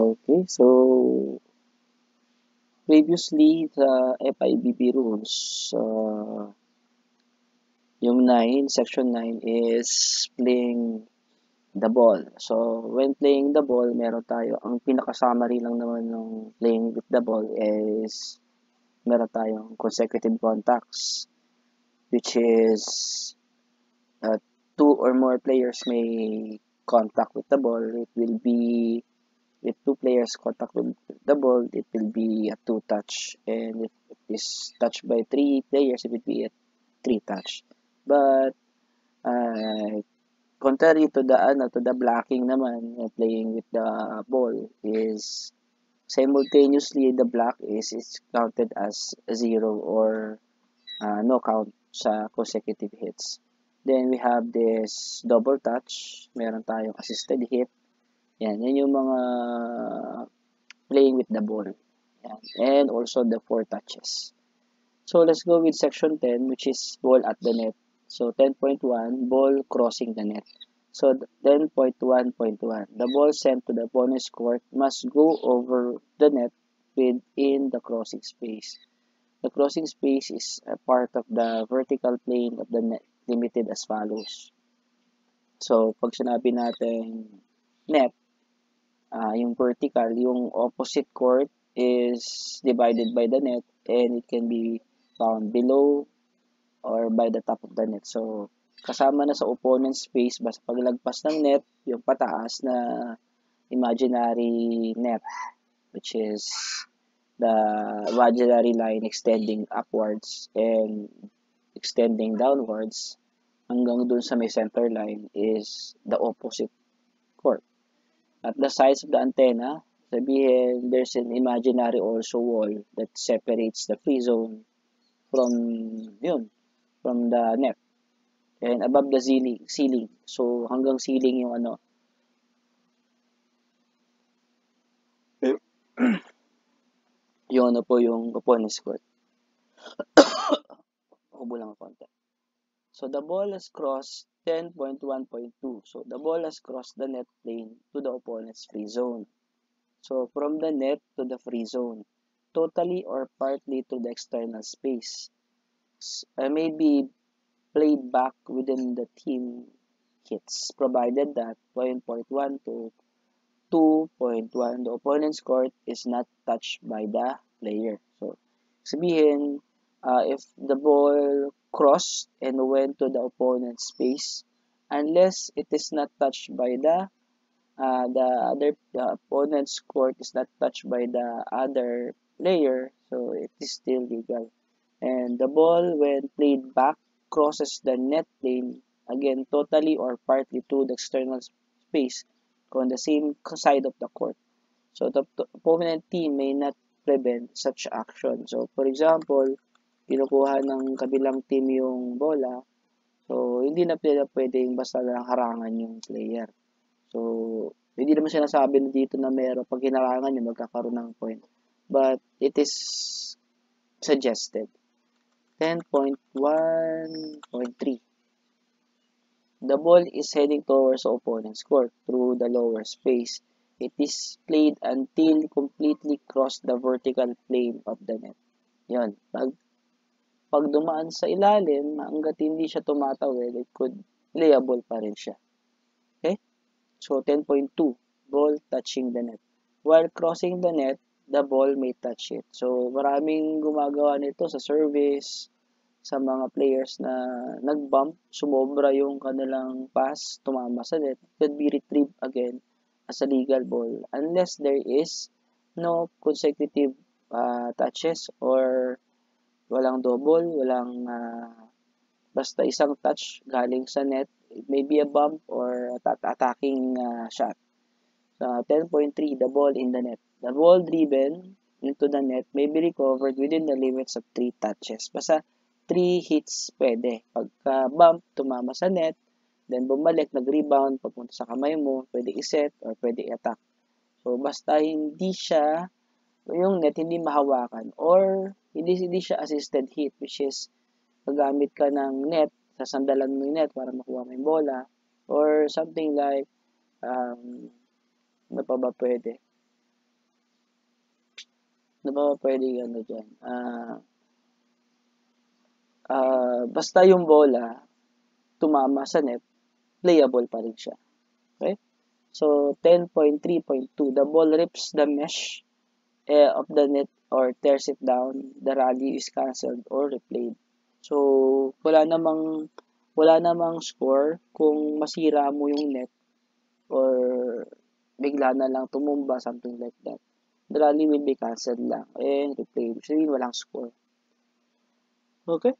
Okay, so previously the FIBB rules, yung 9, section 9 is playing the ball. So, when playing the ball, meron tayo, ang pinaka-summary lang naman ng playing with the ball is meron tayong consecutive contacts, which is uh, two or more players may contact with the ball. It will be with two players contact with the ball, it will be a two touch, and if it is touched by three players, it will be a three touch. But contrary to the blocking naman, playing with the ball is simultaneously the block is counted as zero or no count sa consecutive hits. Then we have this double touch, meron tayong assisted hit. Yan yung mga playing with the ball. Yan. And also the four touches. So let's go with section 10, which is ball at the net. So 10.1, ball crossing the net. So 10.1.1, the ball sent to the opponent's court must go over the net within the crossing space. The crossing space is a part of the vertical plane of the net, limited as follows. So pag sinabi natin net, yung vertical, yung opposite court is divided by the net and it can be found below or by the top of the net. So, kasama na sa opponent's space, basta paglagpas ng net, yung pataas na imaginary net, which is the imaginary line extending upwards and extending downwards hanggang dun sa may center line is the opposite court. At the sides of the antenna, sabihin, there's an imaginary also wall that separates the free zone from the net. And above the ceiling. So, hanggang ceiling yung yung yung opponent's court. Ubo lang konti. So, the ball has crossed 10.1.2. So, the ball has crossed the net plane to the opponent's free zone. So, from the net to the free zone, totally or partly to the external space. May be played back within the team hits, provided that 1.1 to 2.1, the opponent's court is not touched by the player. So, sabihin, if the ball crossed and went to the opponent's space, unless it is not touched by the opponent's court is not touched by the other player, so it is still legal. And the ball, when played back, crosses the net plane, again, totally or partly to the external space on the same side of the court. So, the opponent team may not prevent such action. So, for example, kinukuha ng kabilang team yung bola, so, hindi na pwedeng basta lang harangan yung player. So, hindi naman sinasabi na dito na meron, pag hinarangan nyo, magkakaroon ng point. But, it is suggested. 10.1.3. The ball is heading towards the opponent's court through the lower space. It is played until completely cross the vertical plane of the net. Yan. Pag dumaan sa ilalim, hanggat hindi siya tumatawid, it could playable pa rin siya. Okay? So, 10.2, ball touching the net. While crossing the net, the ball may touch it. So, maraming gumagawa nito sa service, sa mga players na nag-bump, sumobra yung kanilang pass, tumama sa net, could be retrieved again as a legal ball unless there is no consecutive touches or walang double, walang basta isang touch galing sa net. It may be a bump or attacking shot. 10.3, the ball in the net. The ball driven into the net may be recovered within the limits of 3 touches. Basta 3 hits pwede. Pagka-bump, tumama sa net, then bumalik, nag-rebound, papunta sa kamay mo, pwede i-set or pwede i-attack. So, basta hindi siya, yung net hindi mahawakan or hindi siya assisted hit, which is gagamit ka ng net, sasandalan mo yung net para makuha mo yung bola or something like ano pa ba pwede? Ano ba pwedeng ano dyan? Basta yung bola, tumama sa net, playable pa rin siya. Okay? So, 10.3.2, the ball rips the mesh of the net or tears it down. The rally is cancelled or replayed. So, wala namang score kung masira mo yung net or bigla na lang tumumba, something like that. The rally will be cancelled lang and replayed. So, walang score. Okay?